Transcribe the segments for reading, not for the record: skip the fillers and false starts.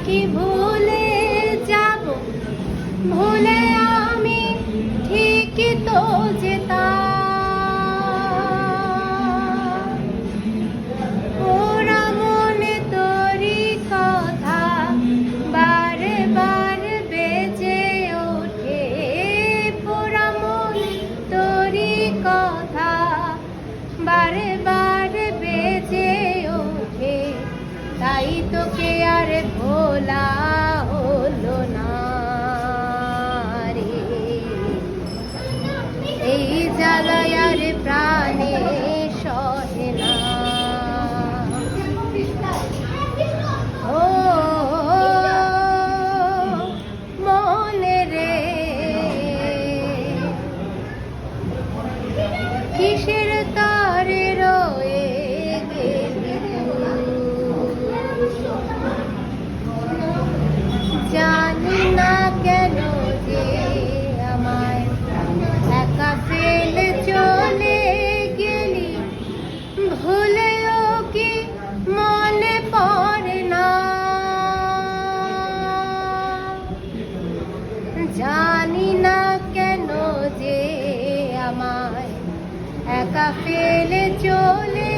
কি ভুলে যাব, ভুলে আমি ঠিকই তো যেতাম। ওরা মনে তোরই কথা বারে বারে বেজে ওঠে, পোড়া মনে তোরই কথা বারে বারে বেজে ওঠে। তাই তোকে আর ভোলা হলো না রে, এই জ্বালায় আর প্রাণে সহে না। ও মনে রে, কিসের তারে রয়ে গেলি জানি না কেন যে আমায় একা ফেলে চলে গেলি, ভুলেও কি মনে পড়ে না। জানি না কেন যে আমায় একা ফেলে চলে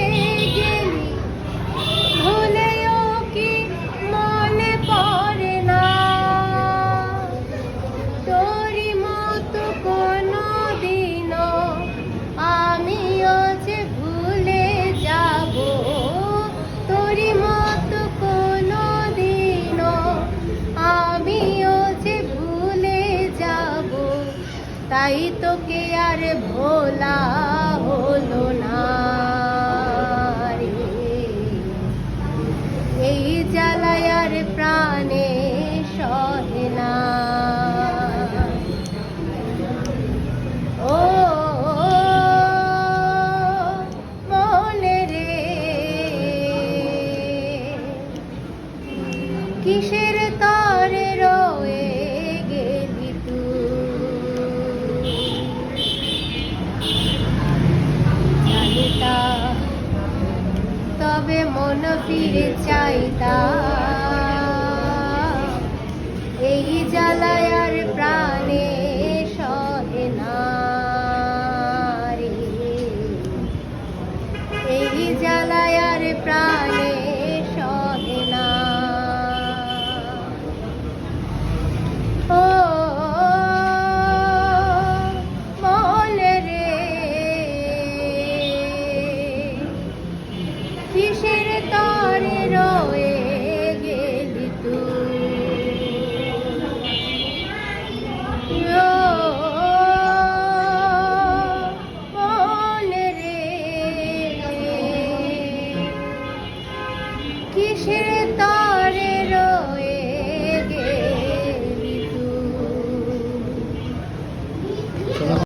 গেলি, ভুলেও কি মনে পড়ে না। তোরই মতো কোনো দিনও আমিও যে ভুলে যাব, তোরই মতো কোনো দিনও আমিও যে ভুলে যাব। তাই তোকে আর ভোলা হলো না রে, এই জ্বালায় আর প্রাণে সহে না। ও মনে রে, কিসের তরে রয়ে গেলি তুই, জানিতা তবে মন ফিরে চাইতা। এই জ্বালায় আর প্রাণে সহে না রে, এই জ্বালায় আর প্রাণে